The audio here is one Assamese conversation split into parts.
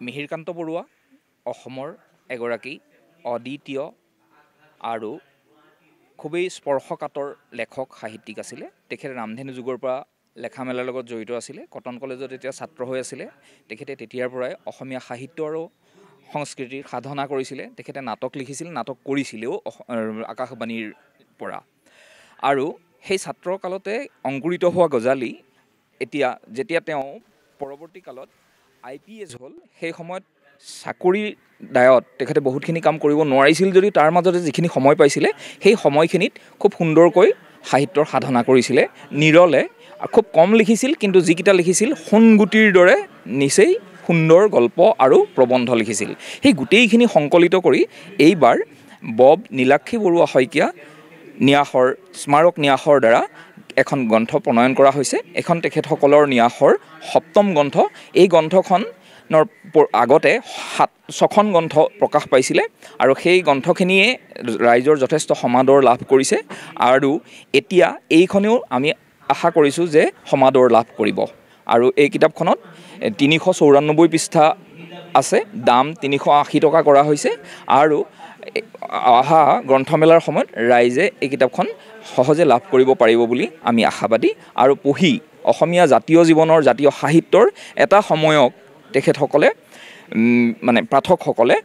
মিহিৰকান্ত বৰুৱা অসমৰ এগৰাকী অদ্বিতীয় আৰু খুবেই স্পৰ্শকাতৰ লেখক সাহিত্যিক আছিলে। তেখেতে ৰামধেনু যুগৰ পৰা লেখা মেলাৰ লগত জড়িত আছিলে। কটন কলেজত এতিয়া ছাত্ৰ হৈ আছিলে। তেখেতে তেতিয়াৰ পৰাই অসমীয়া সাহিত্য আৰু সংস্কৃতিৰ সাধনা কৰিছিলে। তেখেতে নাটক লিখিছিল, নাটক কৰিছিলেও আকাশবাণীৰ পৰা। আৰু সেই ছাত্ৰৰ কালতে অংকুৰিত হোৱা গজালি এতিয়া যেতিয়া তেওঁ পৰৱৰ্তী কালত IPS হ'ল, সেই সময়ত চাকৰিৰ দায়ত তেখেতে বহুতখিনি কাম কৰিব নোৱাৰিছিল যদিও তাৰ মাজতে যিখিনি সময় পাইছিলে সেই সময়খিনিত খুব সুন্দৰকৈ সাহিত্যৰ সাধনা কৰিছিলে। নিৰলে খুব কম লিখিছিল, কিন্তু যিকেইটা লিখিছিল সোণগুটিৰ দৰে নিচেই সুন্দৰ গল্প আৰু প্ৰবন্ধ লিখিছিল। সেই গোটেইখিনি সংকলিত কৰি এইবাৰ বব নীলাক্ষী বৰুৱা শইকীয়া ন্যাসৰ স্মাৰক ন্যাসৰ দ্বাৰা এখন গ্ৰন্থ প্ৰণয়ন কৰা হৈছে। এখন তেখেতসকলৰ ন্যাসৰ 7ম গ্ৰন্থ। এই গ্ৰন্থখনৰ আগতে 6খন গ্ৰন্থ প্ৰকাশ পাইছিলে আৰু সেই গ্ৰন্থখিনিয়ে ৰাইজৰ যথেষ্ট সমাদৰ লাভ কৰিছে আৰু এতিয়া এইখনেও আমি আশা কৰিছোঁ যে সমাদৰ লাভ কৰিব। আৰু এই কিতাপখনত 394 পৃষ্ঠা আছে, দাম 380 টকা কৰা হৈছে আৰু অহা গ্ৰন্থমেলাৰ সময়ত ৰাইজে এই কিতাপখন সহজে লাভ কৰিব পাৰিব বুলি আমি আশাবাদী। আৰু পঢ়ি অসমীয়া জাতীয় জীৱনৰ, জাতীয় সাহিত্যৰ এটা সময়ক তেখেতসকলে মানে পাঠকসকলে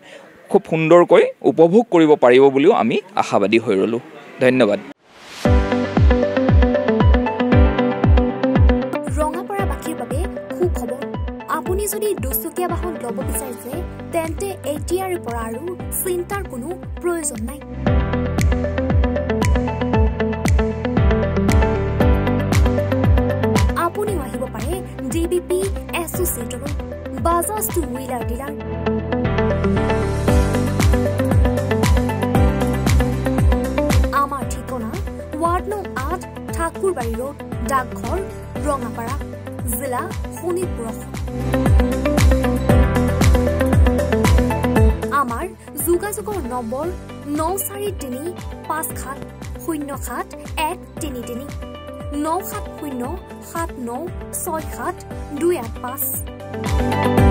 খুব সুন্দৰকৈ উপভোগ কৰিব পাৰিব বুলিও আমি আশাবাদী হৈ ৰ'লোঁ। ধন্যবাদ। ৰঙাপাৰাবাসীৰ বাবে সুখবৰ। আপুনি যদি দুচকীয়া বাহন ল'ব বিচাৰিছে তেন্তে এতিয়াৰে পৰা আৰু চিন্তাৰ কোনো প্ৰয়োজন নাই। আপুনিও আহিব পাৰে DBP এছ'চিয়েটৰ বাজাজ টু হুইলাৰ ডিলাৰ। আমাৰ ঠিকনা ৱাৰ্ড নং 8 ঠাকুৰবাৰী ৰোড, ডাকঘৰ, ৰঙাপাৰা, জিলা শোণিতপুৰ। আমাৰ যোগাযোগৰ নম্বৰ 9435707133 9707967285285।